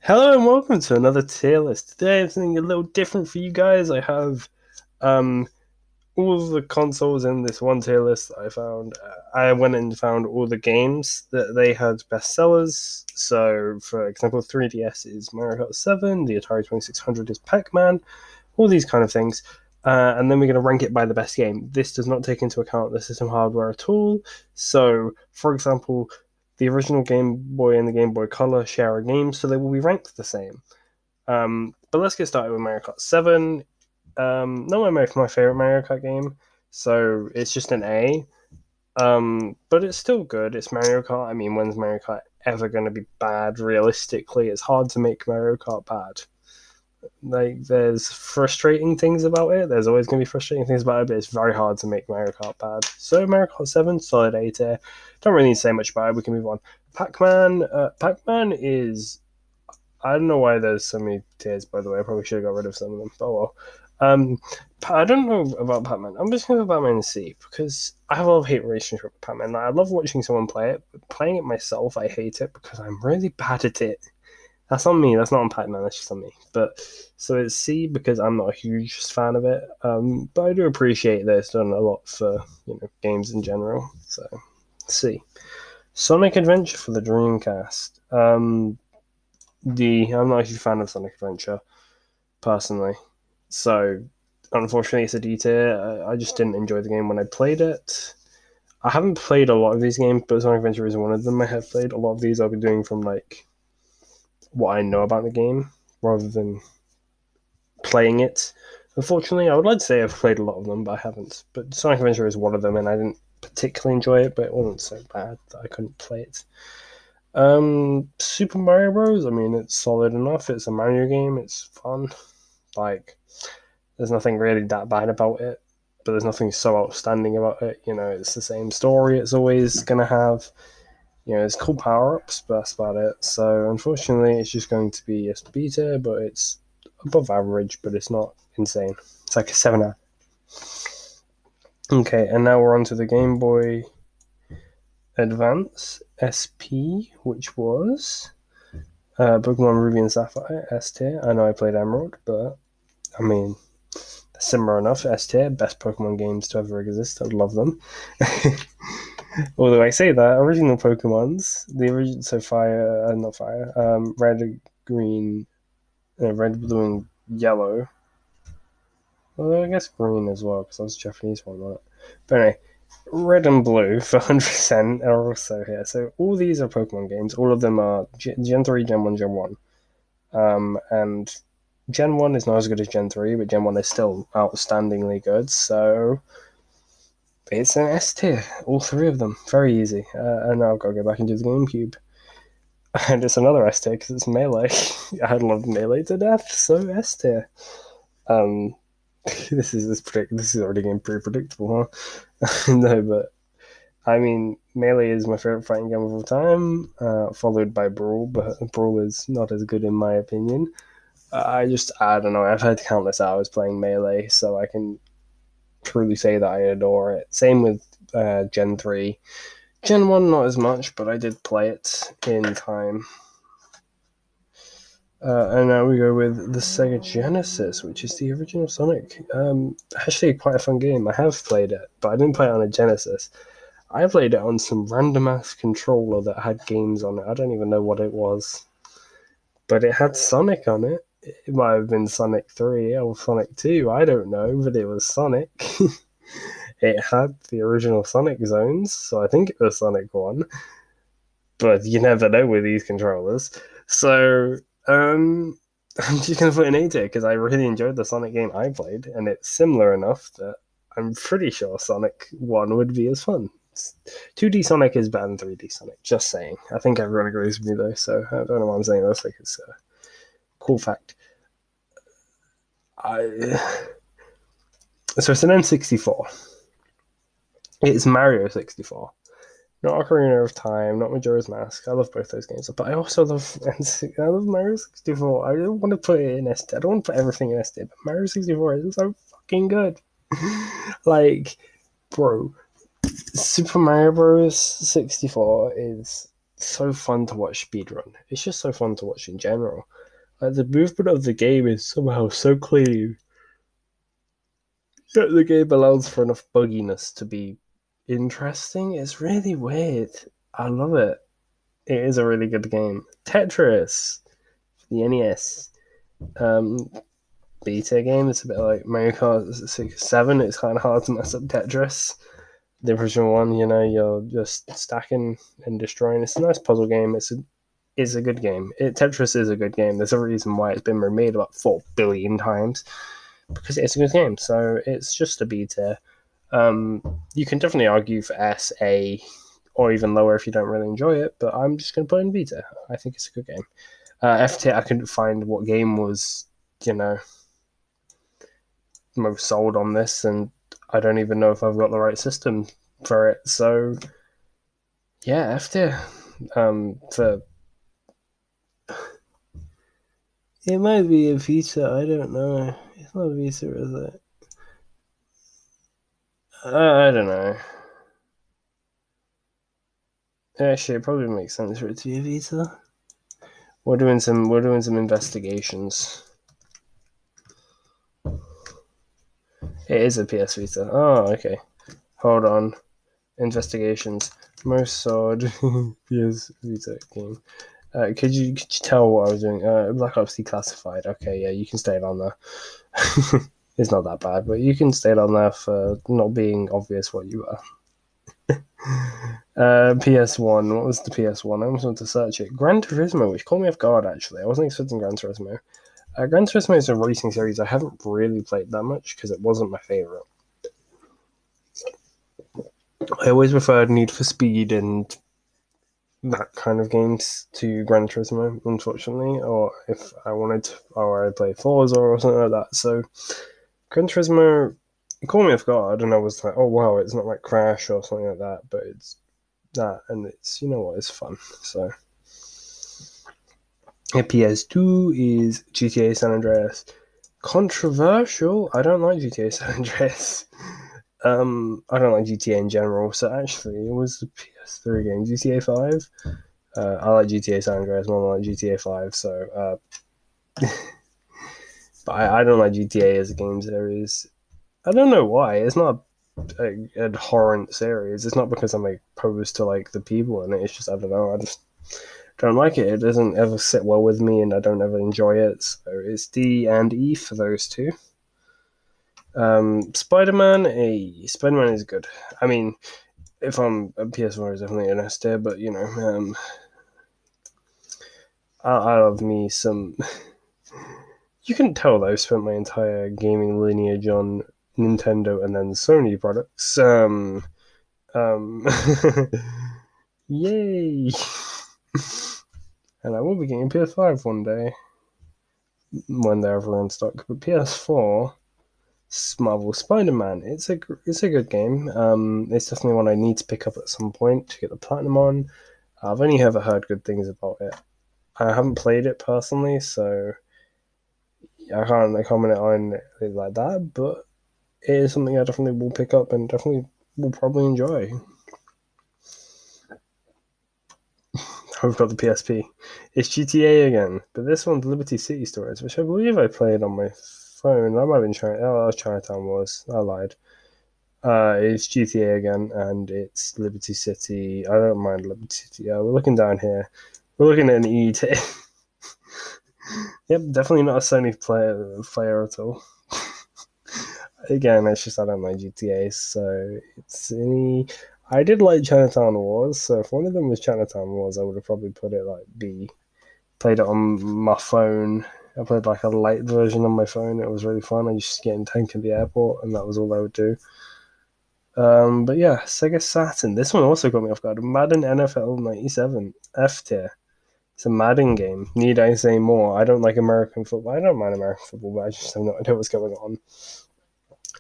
Hello and welcome to another tier list. Today I have something a little different for you guys. I have um all of the consoles in this one tier list that I found. I went and found all the games that they had bestsellers. So, for example, 3DS is Mario Kart 7, the Atari 2600 is Pac-Man, all these kind of things. And then we're going to rank it by the best game. This does not take into account the system hardware at all. So, for example, the original Game Boy and the Game Boy Color share a game, so they will be ranked the same. But let's get started with Mario Kart 7. Not my favorite Mario Kart game, so it's just an A. But it's still good. It's Mario Kart. I mean, when's Mario Kart ever going to be bad? Realistically, it's hard to make Mario Kart bad. Like, there's frustrating things about it. There's always going to be frustrating things about it, but it's very hard to make Mario Kart bad. So, Mario Kart 7, solid A tier. Don't really need to say much about it. We can move on. Pac-Man. Pac-Man is. I don't know why there's so many tiers, by the way. I probably should have got rid of some of them. Oh well. I don't know about Pac-Man. I'm just going to go Pac-Man and see, because I have a love-hate relationship with Pac-Man. Like, I love watching someone play it, but playing it myself, I hate it because I'm really bad at it. That's on me. That's not on Pac-Man. That's just on me. But so it's C because I'm not a huge fan of it. But I do appreciate that it's done a lot for games in general. So C. Sonic Adventure for the Dreamcast. I'm not a huge fan of Sonic Adventure personally. So unfortunately, it's a D tier. I just didn't enjoy the game when I played it. I haven't played a lot of these games, but Sonic Adventure is one of them I have played. A lot of these I'll be doing from like what I know about the game rather than playing it. Unfortunately, I would like to say I've played a lot of them, but I haven't. But Sonic Adventure is one of them, and I didn't particularly enjoy it, but it wasn't so bad that I couldn't play it. Super Mario Bros. I mean, it's solid enough. It's a Mario game. It's fun. Like, there's nothing really that bad about it, but there's nothing so outstanding about it. It's the same story. It's always gonna have. It's cool power ups, but that's about it. So unfortunately, it's just going to be a beta, but it's above average, but it's not insane. It's like a 7 out. Okay, and now we're on to the Game Boy Advance SP, which was Pokemon Ruby and Sapphire S tier. I know I played Emerald, but I mean, similar enough. S tier, best Pokemon games to ever exist. I love them. Although I say that, original Pokemons, the original, so fire, not fire, red, green, red, blue, and yellow. Although I guess green as well, because that was a Japanese one, wasn't it? But anyway, red and blue for 100% are also here. So all these are Pokemon games. All of them are Gen 3, Gen 1, Gen 1. And Gen 1 is not as good as Gen 3, but Gen 1 is still outstandingly good. So it's an S tier, all three of them. Very easy. And now I've got to go back into the GameCube. And it's another S tier because it's Melee. I love Melee to death, so S tier. This is already getting pretty predictable, huh? No, but I mean, Melee is my favorite fighting game of all time, followed by Brawl, but Brawl is not as good in my opinion. I don't know. I've had countless hours playing Melee, so I can truly say that I adore it. Same with Gen 3. Gen 1, not as much, but I did play it in time. And now we go with the Sega Genesis, which is the original Sonic. Actually, quite a fun game. I have played it, but I didn't play it on a Genesis. I played it on some random ass controller that had games on it. I don't even know what it was, but it had Sonic on it. It might have been Sonic 3 or Sonic 2, I don't know, but it was Sonic. It had the original Sonic zones, so I think it was Sonic 1. But you never know with these controllers. So, I'm just going to put an A tier because I really enjoyed the Sonic game I played, and it's similar enough that I'm pretty sure Sonic 1 would be as fun. 2D Sonic is better than 3D Sonic, just saying. I think everyone agrees with me though, so I don't know why I'm saying this. Like, it's a cool fact. So it's an N64. It's Mario 64. Not Ocarina of Time, not Majora's Mask. I love both those games, but I also love Mario 64. I don't want to put it in S tier. I don't want to put everything in S tier, but Mario 64 is so fucking good. Like, bro, Super Mario Bros. 64 is so fun to watch speedrun. It's just so fun to watch in general. Like the movement of the game is somehow so clean. Yet the game allows for enough bugginess to be interesting. It's really weird. I love it. It is a really good game. Tetris, the NES. Um, Beta game. It's a bit like Mario Kart 7. It's kind of hard to mess up Tetris. The original one, you're just stacking and destroying. It's a nice puzzle game. It's a good game. Tetris is a good game. There's a reason why it's been remade about 4 billion times, because it's a good game. So it's just a B tier. You can definitely argue for S, A, or even lower if you don't really enjoy it, but I'm just going to put it in B tier. I think it's a good game. F tier, I couldn't find what game was, most sold on this, and I don't even know if I've got the right system for it. So, yeah, F tier. For it might be a Vita. I don't know. It's not a Vita, is it? I don't know. Actually, it probably makes sense for it to be a Vita. We're doing some investigations. It is a PS Vita. Oh, okay. Hold on. Investigations. Most sold PS Vita game. Could you tell what I was doing? Black Ops Declassified. Okay, yeah, you can stay on there. It's not that bad, but you can stay on there for not being obvious what you are. PS1. What was the PS1? I almost want to search it. Gran Turismo, which caught me off guard, actually. I wasn't expecting Gran Turismo. Gran Turismo is a racing series I haven't really played that much because it wasn't my favorite. I always preferred Need for Speed and that kind of games to Gran Turismo, unfortunately. Or if I wanted to, or I'd play Forza or something like that. So Gran Turismo, it caught me off guard, and I was like, oh wow, it's not like Crash or something like that, but it's that, and it's, it's fun. So PS2 is GTA San Andreas. Controversial. I don't like GTA San Andreas. I don't like GTA in general. So actually, it was the PS3 game, GTA 5. I like GTA San Andreas more than I like GTA 5. So, but I don't like GTA as a game series. I don't know why. It's not an abhorrent series. It's not because I'm opposed to like the people in it. It's just, I don't know. I just don't like it. It doesn't ever sit well with me, and I don't ever enjoy it. So it's D and E for those two. Spider-Man is good. I mean, if I'm a PS4 is definitely an S tier, but I love me some. You can tell that I've spent my entire gaming lineage on Nintendo and then Sony products. Yay! And I will be getting PS5 one day when they're ever in stock. But PS4, Marvel Spider-Man, it's a good game. It's definitely one I need to pick up at some point to get the platinum on. I've only ever heard good things about it. I haven't played it personally, so I can't comment on it like that. But it is something I definitely will pick up and definitely will probably enjoy. I've got the PSP. It's GTA again, but this one's Liberty City Stories, which I believe I played on my phone. I might have been Chinatown Wars. I lied. It's GTA again, and it's Liberty City. I don't mind Liberty City. We're looking down here. We're looking at an E tier. Yep, definitely not a Sony player at all. Again, it's just I don't like GTA, so it's any. I did like Chinatown Wars, so if one of them was Chinatown Wars, I would have probably put it like B. Played it on my phone. I played like a light version on my phone. It was really fun. I used to get in tank at the airport, and that was all I would do. But yeah, Sega Saturn. This one also got me off guard. Madden NFL 97 F tier. It's a Madden game. Need I say more? I don't like American football. I don't mind American football, but I just have no idea what's going on.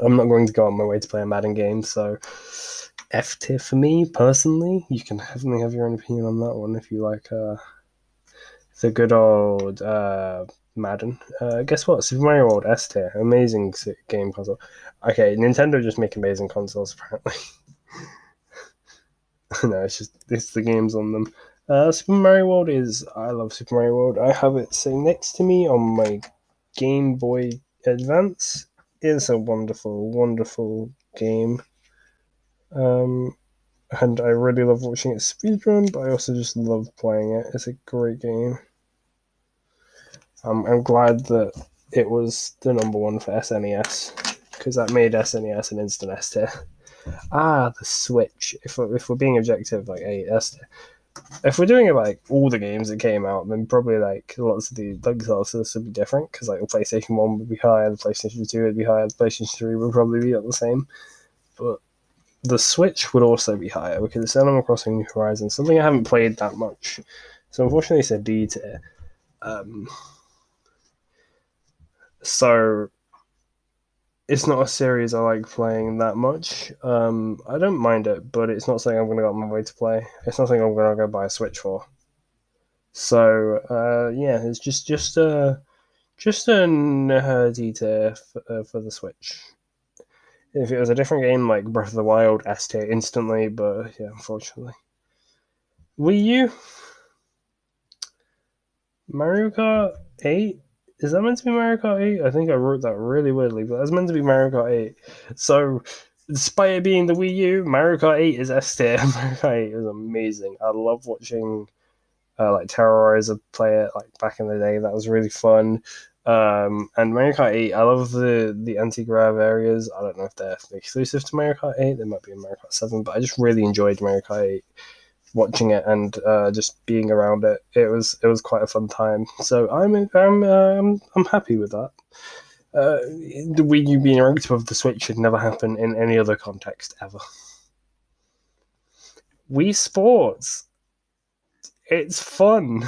I'm not going to go on my way to play a Madden game, so F tier for me personally. You can definitely have your own opinion on that one if you like the good old Madden. Guess what? Super Mario World S tier. Amazing game console. Okay, Nintendo just make amazing consoles apparently. No, it's the games on them. Super Mario World I love Super Mario World. I have it sitting next to me on my Game Boy Advance. It's a wonderful, wonderful game. Um, and I really love watching it speedrun, but I also just love playing it. It's a great game. I'm glad that it was the number one for SNES because that made SNES an instant S tier. The Switch. If we're being objective, like S tier. If we're doing it like all the games that came out, then probably like lots of the this would be different because like the PlayStation 1 would be higher, the PlayStation 2 would be higher, the PlayStation 3 would probably be at the same. But the Switch would also be higher because it's Animal Crossing New Horizons, something I haven't played that much. So unfortunately, it's a D tier. So it's not a series I like playing that much. I don't mind it, but it's not something I'm going to go out my way to play. It's not something I'm going to go buy a Switch for. So yeah, it's just a nerdy tier for the Switch. If it was a different game like Breath of the Wild, S tier instantly, but yeah, unfortunately. Wii U, Mario Kart 8. Is that meant to be Mario Kart 8? I think I wrote that really weirdly, but that's meant to be Mario Kart 8. So, despite it being the Wii U, Mario Kart 8 is S tier. Mario Kart 8 is amazing. I love watching like Terrorizer play it like back in the day. That was really fun. And Mario Kart 8, I love the anti-grav areas. I don't know if they're exclusive to Mario Kart 8. They might be in Mario Kart 7, but I just really enjoyed Mario Kart 8 watching it and just being around it. It was quite a fun time. So I'm happy with that. The Wii U being ranked above the Switch should never happen in any other context ever. Wii Sports, it's fun.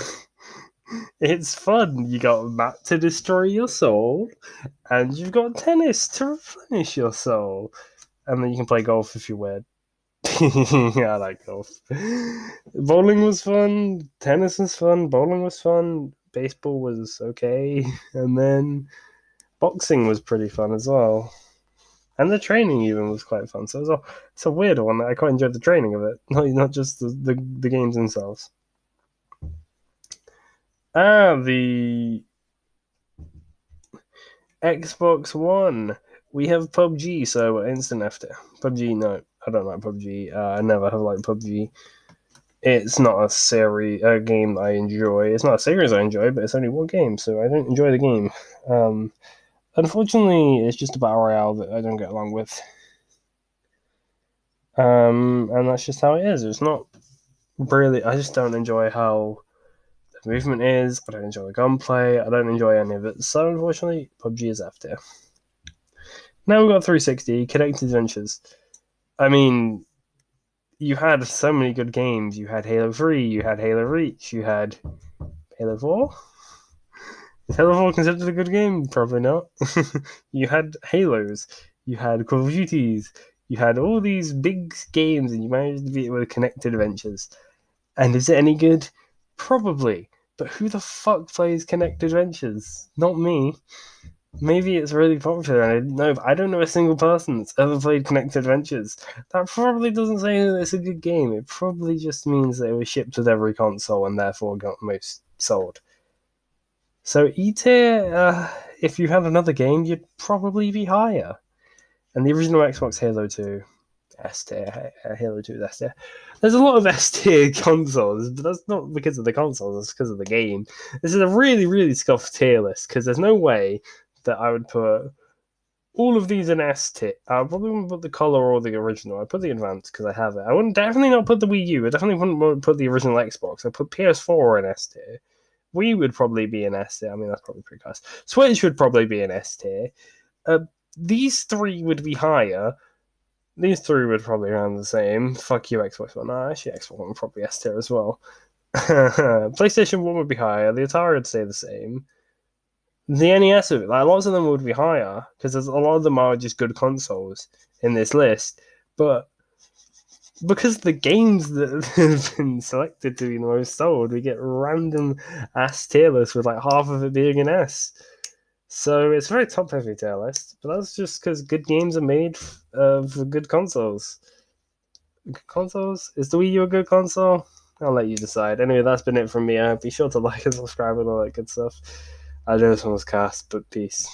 It's fun. You got a map to destroy your soul, and you've got tennis to replenish your soul, and then you can play golf if you're weird. Yeah, I like golf. Bowling was fun. Tennis was fun. Bowling was fun. Baseball was okay, and then boxing was pretty fun as well. And the training even was quite fun. So it's a weird one. I quite enjoyed the training of it, not just the games themselves. The Xbox One. We have PUBG, so instant after. PUBG, no, I don't like PUBG. I never have liked PUBG. It's not a game I enjoy. It's not a series I enjoy, but it's only one game, so I don't enjoy the game. Unfortunately, it's just a battle royale that I don't get along with. And that's just how it is. It's not really. I just don't enjoy how the movement is. I don't enjoy the gunplay. I don't enjoy any of it. So unfortunately, PUBG is after. Now we've got 360 Connected Adventures. I mean, you had so many good games. You had Halo 3, you had Halo Reach, you had Halo 4. Is Halo 4 considered a good game? Probably not. You had Halos, you had Call of Duties, you had all these big games, and you managed to beat it with Connected Adventures. And is it any good? Probably. But who the fuck plays Connected Adventures? Not me. Maybe it's really popular, and I didn't know. But I don't know a single person that's ever played Connected Adventures. That probably doesn't say that it's a good game. It probably just means that it was shipped with every console and therefore got most sold. So E-tier, if you had another game, you'd probably be higher. And the original Xbox Halo 2, S tier, Halo 2 is S tier. There's a lot of S tier consoles, but that's not because of the consoles, it's because of the game. This is a really, really scuffed tier list because there's no way that I would put all of these in S tier. I probably wouldn't put the color or the original. I'd put the advanced because I have it. I wouldn't definitely not put the Wii U. I definitely wouldn't put the original Xbox. I'd put PS4 in S tier. Wii would probably be an S tier. I mean, that's probably pretty close. Switch would probably be an S tier. These three would be higher. These three would probably around the same. Fuck you, Xbox One. No, actually, Xbox One would probably S tier as well. PlayStation 1 would be higher. The Atari would stay the same. The NES, like lots of them would be higher because a lot of them are just good consoles in this list. But because the games that have been selected to be the most sold, we get random ass tier lists with like half of it being an S. So it's a very top heavy tier list, but that's just because good games are made for good consoles. Good consoles? Is the Wii U a good console? I'll let you decide. Anyway, that's been it from me. Be sure to like and subscribe and all that good stuff. I know this one was cast, but peace.